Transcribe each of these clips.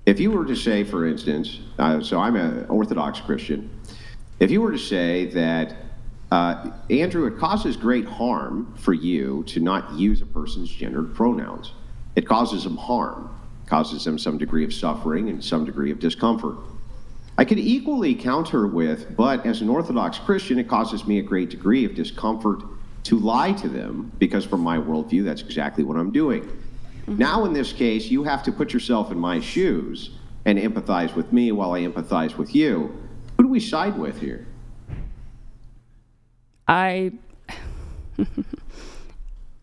If you were to say, for instance, so I'm an Orthodox Christian, if you were to say that, Andrew, it causes great harm for you to not use a person's gendered pronouns. It causes them harm, causes them some degree of suffering and some degree of discomfort. I could equally counter with, but as an Orthodox Christian, it causes me a great degree of discomfort to lie to them, because from my worldview, that's exactly what I'm doing. Mm-hmm. Now, in this case, you have to put yourself in my shoes and empathize with me while I empathize with you. Who do we side with here?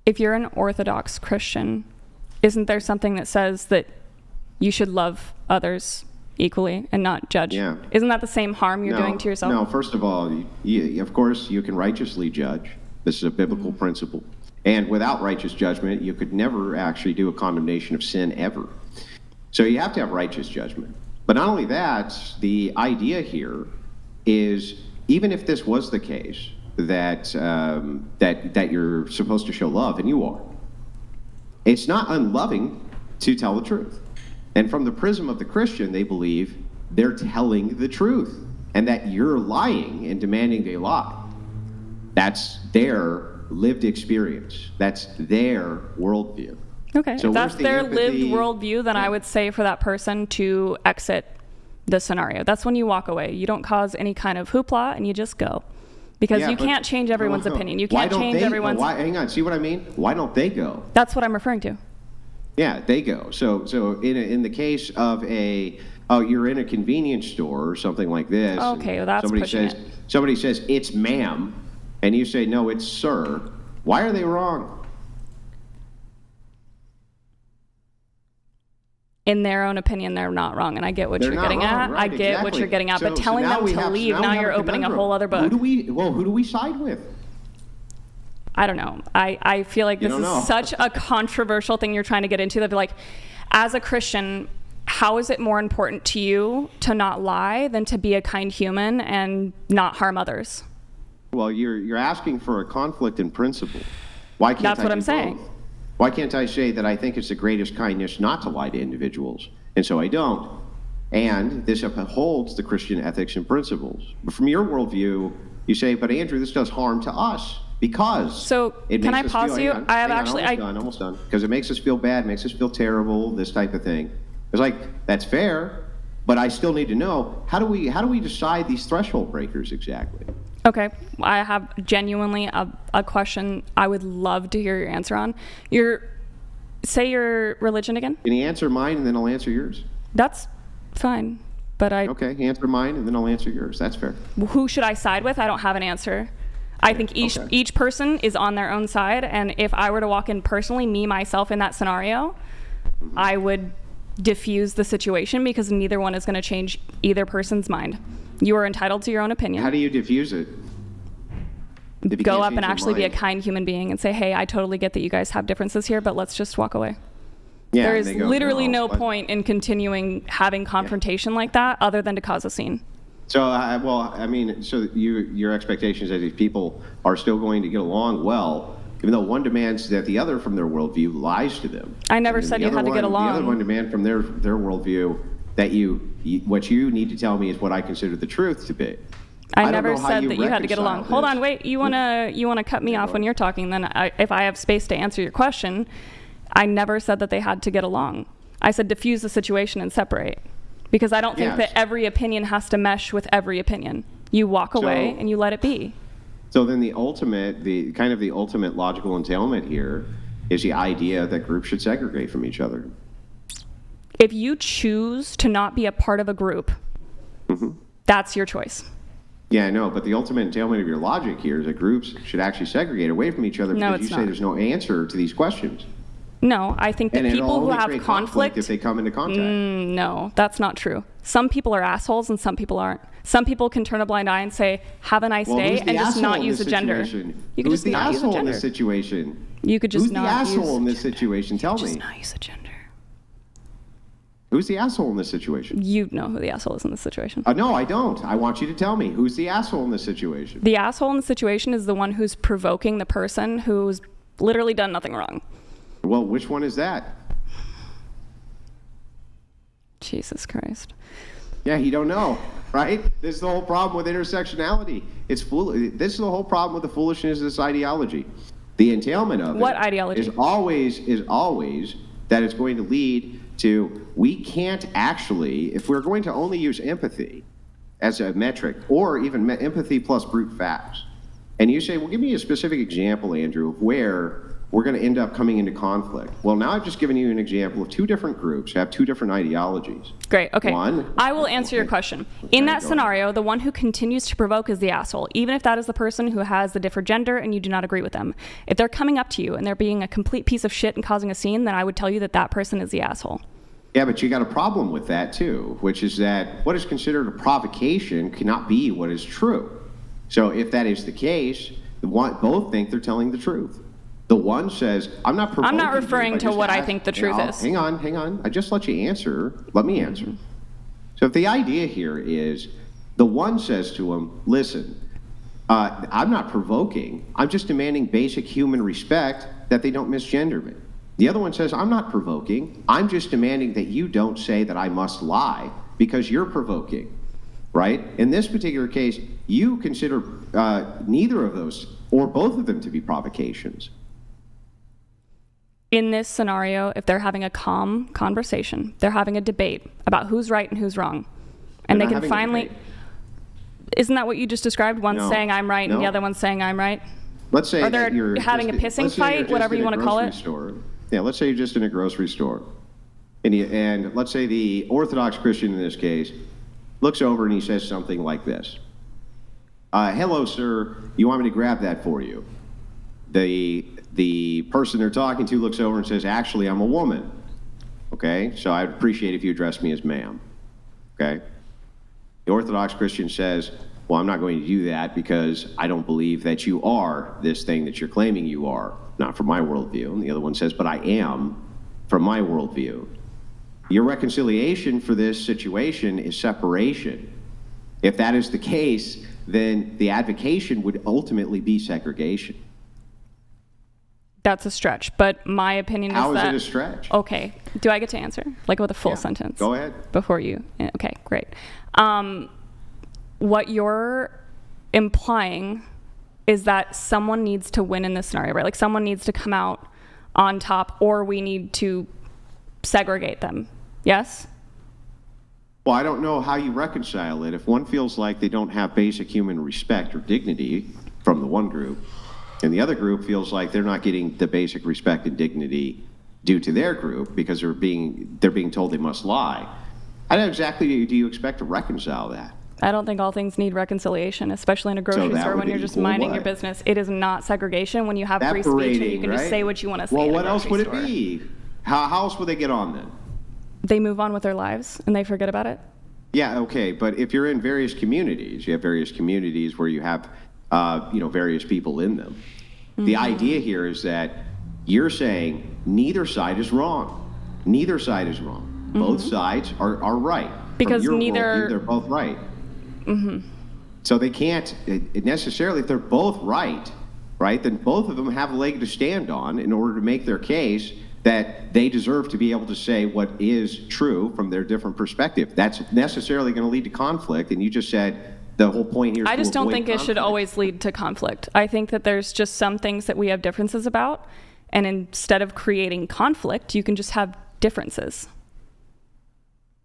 If you're an Orthodox Christian, isn't there something that says that you should love others equally and not judge? Yeah. Isn't that the same harm you're doing to yourself? No, first of all, of course, you can righteously judge. This is a biblical principle. And without righteous judgment, you could never actually do a condemnation of sin ever. So you have to have righteous judgment. But not only that, the idea here is, even if this was the case, that you're supposed to show love, and you are, it's not unloving to tell the truth. And from the prism of the Christian, they believe they're telling the truth, and that you're lying and demanding they lie. That's their lived experience. That's their worldview. Okay, so if that's their lived worldview, then I would say for that person to exit the scenario. That's when you walk away. You don't cause any kind of hoopla, and you just go. Because you can't change everyone's opinion. You can't change everyone's... Hang on, see what I mean? Why don't they go? That's what I'm referring to. Yeah, they go. So in the case of you're in a convenience store or something like this. Okay, well, that's somebody says, it's ma'am, and you say, no, it's sir. Why are they wrong? In their own opinion, they're not wrong, and I get what you're getting at. Right, I get what you're getting at, but telling them to leave, now you're opening a whole other book. Who do we side with? I don't know. I feel like this is such a controversial thing you're trying to get into. That, like, as a Christian, how is it more important to you to not lie than to be a kind human and not harm others? Well, you're asking for a conflict in principle. Why can't That's what I'm saying. Why can't I say that I think it's the greatest kindness not to lie to individuals? And so I don't. And this upholds the Christian ethics and principles. But from your worldview, you say, but Andrew, this does harm to us because... So can I pause you? Almost done. Because it makes us feel bad, makes us feel terrible, this type of thing. It's like, that's fair, but I still need to know, how do we decide these threshold breakers exactly? Okay, I have genuinely a question I would love to hear your answer on. Say your religion again? Can you answer mine and then I'll answer yours? That's fine, but Okay, answer mine and then I'll answer yours. That's fair. Who should I side with? I don't have an answer. I think each person is on their own side, and if I were to walk in personally, myself in that scenario, I would diffuse the situation, because neither one is going to change either person's mind. You are entitled to your own opinion. How do you diffuse it? Go up and actually be a kind human being and say, hey, I totally get that you guys have differences here, but let's just walk away. Yeah, there is literally no point in continuing having confrontation like that other than to cause a scene. So, your expectation is that these people are still going to get along well, even though one demands that the other from their worldview lies to them. I never said you had to get along. The other one demands from their worldview that what you need to tell me is what I consider the truth to be. I never said that you had to get along. Hold on, wait. You wanna cut me off when you're talking? Then if I have space to answer your question, I never said that they had to get along. I said diffuse the situation and separate, because I don't think that every opinion has to mesh with every opinion. You walk away and you let it be. So then the ultimate logical entailment here is the idea that groups should segregate from each other. If you choose to not be a part of a group, that's your choice. Yeah, I know, but the ultimate entailment of your logic here is that groups should actually segregate away from each other, because you say there's no answer to these questions. No, I think that people who have conflict, if they come into contact. No, that's not true. Some people are assholes and some people aren't. Some people can turn a blind eye and say, have a nice day, and just not use a gender. You could just not use a gender. Who's the asshole in this situation? You could just not use... Who's the asshole in this situation? Tell me. Just not use a gender. Who's the asshole in this situation? You know who the asshole is in this situation. No, I don't. I want you to tell me. Who's the asshole in this situation? The asshole in the situation is the one who's provoking the person who's literally done nothing wrong. Well, which one is that? Jesus Christ. Yeah, you don't know, right? This is the whole problem with intersectionality. It's This is the whole problem with the foolishness of this ideology. The entailment of What it ideology? is always that it's going to lead to, we can't actually, if we're going to only use empathy as a metric, or even empathy plus brute facts, and you say, well, give me a specific example, Andrew, of where we're going to end up coming into conflict. Well, now I've just given you an example of two different groups who have two different ideologies. Great, okay. One, I will answer your question. In that scenario, the one who continues to provoke is the asshole, even if that is the person who has the different gender and you do not agree with them. If they're coming up to you and they're being a complete piece of shit and causing a scene, then I would tell you that that person is the asshole. Yeah, but you got a problem with that too, which is that what is considered a provocation cannot be what is true. So if that is the case, both think they're telling the truth. The one says, I'm not provoking. I'm not referring to what I think the truth is. Hang on. I just let you answer. Let me answer. So if the idea here is, the one says to him, listen, I'm not provoking. I'm just demanding basic human respect that they don't misgender me. The other one says, I'm not provoking. I'm just demanding that you don't say that I must lie because you're provoking, right? In this particular case, you consider neither of those or both of them to be provocations. In this scenario, if they're having a calm conversation, they're having a debate about who's right and who's wrong, and they can finally... Isn't that what you just described? One saying I'm right and the other one saying I'm right? Let's say or they're having a pissing fight, whatever you want to call it. Yeah, let's say you're just in a grocery store. And let's say the Orthodox Christian in this case looks over and he says something like this. Hello, sir. You want me to grab that for you? The person they're talking to looks over and says, actually, I'm a woman. Okay? So I'd appreciate if you address me as ma'am. Okay? The Orthodox Christian says, well, I'm not going to do that because I don't believe that you are this thing that you're claiming you are, not from my worldview. And the other one says, but I am from my worldview. Your reconciliation for this situation is separation. If that is the case, then the advocation would ultimately be segregation. That's a stretch, but my opinion is that... How is it a stretch? Okay. Do I get to answer? Like with a full sentence? Go ahead. Before you... Okay, great. What you're implying is that someone needs to win in this scenario, right? Like someone needs to come out on top or we need to segregate them. Yes? Well, I don't know how you reconcile it. If one feels like they don't have basic human respect or dignity from the one group, and the other group feels like they're not getting the basic respect and dignity due to their group because they're being told they must lie. How exactly do you expect to reconcile that? I don't think all things need reconciliation, especially in a grocery store when you're just minding your business. It is not segregation when you have free speech and you can just say what you want to say. Well, what else would it be? How else would they get on then? They move on with their lives and they forget about it. Yeah, okay, but if you're in various communities, you have various communities where you have various people in them. Mm-hmm. The idea here is that you're saying neither side is wrong. Neither side is wrong. Mm-hmm. Both sides are right. Because they're both right. Mm-hmm. So they can't necessarily, if they're both right, then both of them have a leg to stand on in order to make their case that they deserve to be able to say what is true from their different perspective. That's necessarily going to lead to conflict, and you just said the whole point here is I just don't think it should always lead to conflict. I think that there's just some things that we have differences about, and instead of creating conflict, you can just have differences.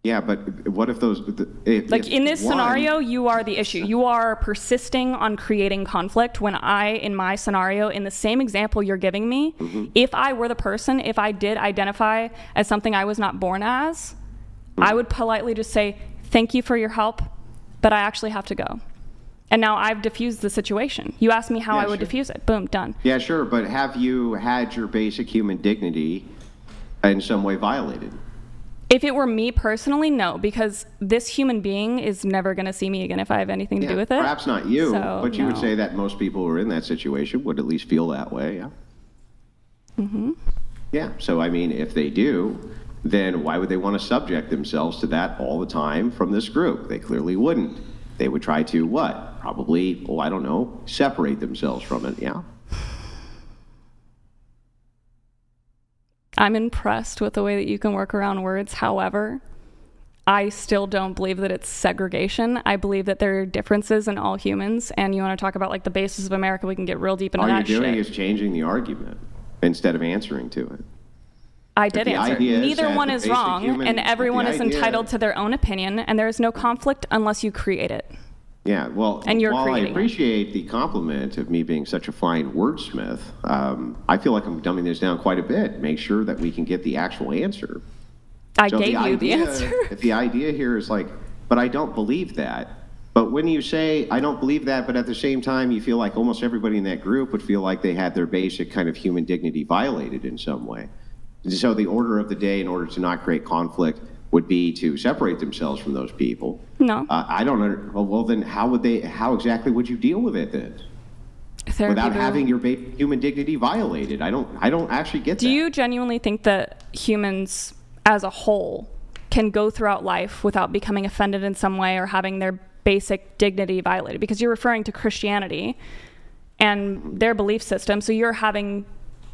Yeah, but what if those... in this scenario, you are the issue. You are persisting on creating conflict when in my scenario, in the same example you're giving me, mm-hmm. if I were the person, if I did identify as something I was not born as, mm-hmm. I would politely just say, thank you for your help, but I actually have to go. And now I've diffused the situation. You asked me how I would diffuse it. Boom, done. Yeah, sure, but have you had your basic human dignity in some way violated? If it were me personally, no, because this human being is never going to see me again if I have anything to do with it. Perhaps not you, but you would say that most people who are in that situation would at least feel that way, yeah? Mm-hmm. Yeah, so I mean, if they do, then why would they want to subject themselves to that all the time from this group? They clearly wouldn't. They would try to what? Probably, separate themselves from it, yeah? I'm impressed with the way that you can work around words. However, I still don't believe that it's segregation. I believe that there are differences in all humans. And you want to talk about like the basis of America, we can get real deep into that shit. All you're doing is changing the argument instead of answering to it. I did answer. Neither one is wrong, and everyone is entitled to their own opinion, and there is no conflict unless you create it. Yeah, well, and you're while I creating appreciate the compliment of me being such a fine wordsmith, I feel like I'm dumbing this down quite a bit. Make sure that we can get the actual answer. I gave you the answer. If the idea here is like, but I don't believe that. But when you say, I don't believe that, but at the same time, you feel like almost everybody in that group would feel like they had their basic kind of human dignity violated in some way. And so the order of the day, in order to not create conflict, would be to separate themselves from those people. No. I don't know. Well, then how exactly would you deal with it then? Without having your human dignity violated? I don't actually get that. Do you genuinely think that humans as a whole can go throughout life without becoming offended in some way or having their basic dignity violated? Because you're referring to Christianity and their belief system, so you're having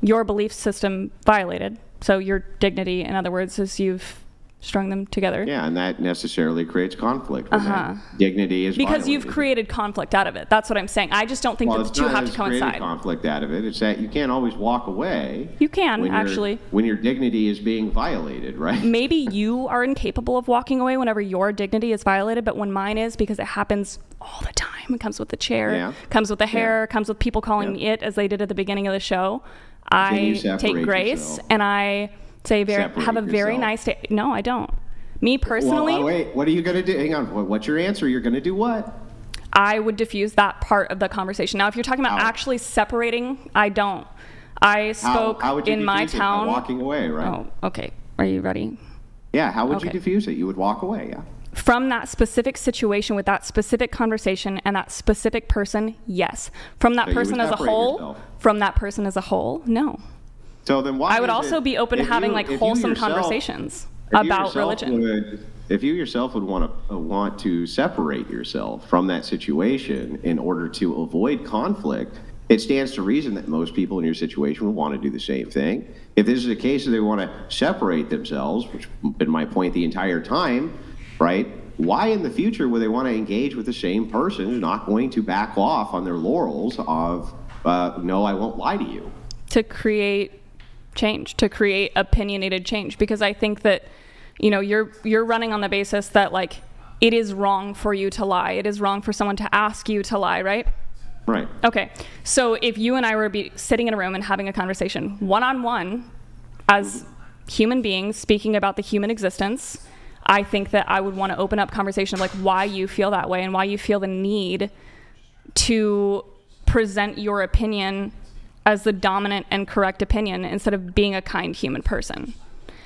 your belief system violated. So your dignity, in other words, is you've strung them together. Yeah, and that necessarily creates conflict when that dignity is because violated. You've created conflict out of it. That's what I'm saying. I just don't think that the two have to coincide. Conflict out of it. It's that you can't always walk away. You can, actually. When your dignity is being violated, right? Maybe you are incapable of walking away whenever your dignity is violated, but when mine is, because it happens all the time. It comes with the chair, comes with the hair, comes with people calling me it, as they did at the beginning of the show. I take grace and I say have a very nice day. No, I don't. Me personally. Well, wait, what are you going to do? Hang on. What's your answer? You're going to do what? I would diffuse that part of the conversation. Now, if you're talking about actually separating, I don't. I spoke in my town. By walking away, right? Oh, okay. Are you ready? Yeah. How would you diffuse it? You would walk away. Yeah. From that specific situation with that specific conversation and that specific person, yes. From that person as a whole, no. So then why? I would also be open to having like wholesome conversations about religion. If you yourself would want to separate yourself from that situation in order to avoid conflict, it stands to reason that most people in your situation would want to do the same thing. If this is a case that they want to separate themselves, which has been my point the entire time, right? Why in the future would they want to engage with the same person who's not going to back off on their laurels of, no, I won't lie to you? To create change, to create opinionated change. Because I think that, you're running on the basis that like, it is wrong for you to lie. It is wrong for someone to ask you to lie, right? Right. Okay. So if you and I were sitting in a room and having a conversation one-on-one as human beings speaking about the human existence, I think that I would want to open up conversation of like why you feel that way and why you feel the need to present your opinion as the dominant and correct opinion instead of being a kind human person.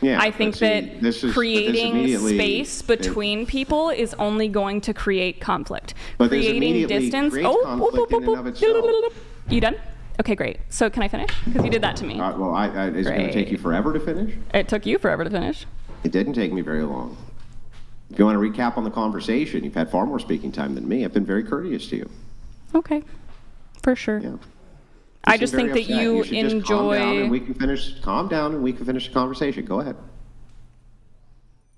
Yeah, I think that creating space between people is only going to create conflict. But creating distance. You done? Okay, great. So can I finish? Because you did that to me. Is it going to take you forever to finish? It took you forever to finish. It didn't take me very long. If you want to recap on the conversation, you've had far more speaking time than me. I've been very courteous to you. Okay, for sure. Yeah. I just think that you enjoy. Calm down and we can finish the conversation. Go ahead.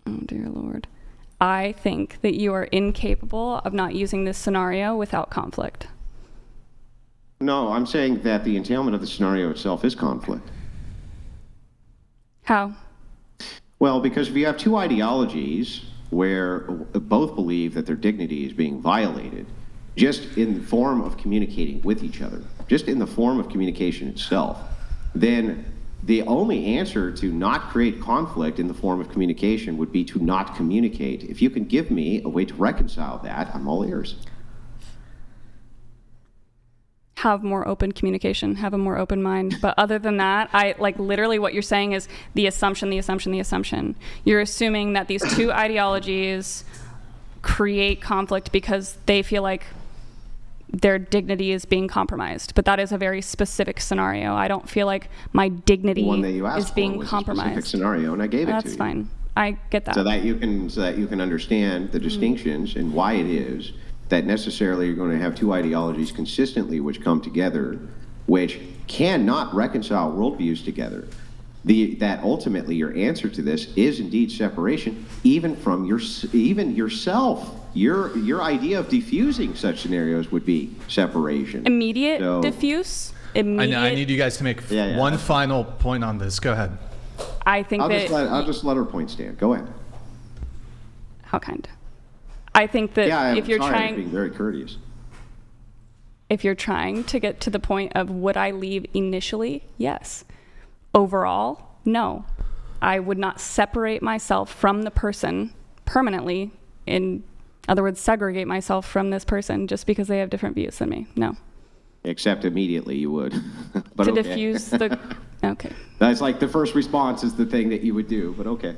Oh, dear Lord. I think that you are incapable of not using this scenario without conflict. No, I'm saying that the entailment of the scenario itself is conflict. How? Well, because if you have two ideologies where both believe that their dignity is being violated, just in the form of communicating with each other, just in the form of communication itself, then the only answer to not create conflict in the form of communication would be to not communicate. If you can give me a way to reconcile that, I'm all ears. Have more open communication, have a more open mind. But other than that, literally what you're saying is the assumption. You're assuming that these two ideologies create conflict because they feel like their dignity is being compromised. But that is a very specific scenario. I don't feel like my dignity is being compromised. A specific scenario, and I gave it to you. That's fine. I get that. So that you can understand the distinctions and why it is that necessarily you're going to have two ideologies consistently which come together, which cannot reconcile worldviews together. that ultimately your answer to this is indeed separation, even from even yourself. Your idea of diffusing such scenarios would be separation. Immediate diffuse? Immediate. I need you guys to make one final point on this. Go ahead. I think I'll just let her point stand. Go ahead. How kind. I think that if you're I'm being very courteous. If you're trying to get to the point of would I leave initially? Yes. Overall, no. I would not separate myself from the person permanently. In other words, segregate myself from this person just because they have different views than me. No. Except immediately you would. But to diffuse the... Okay. That's like the first response is the thing that you would do, but okay.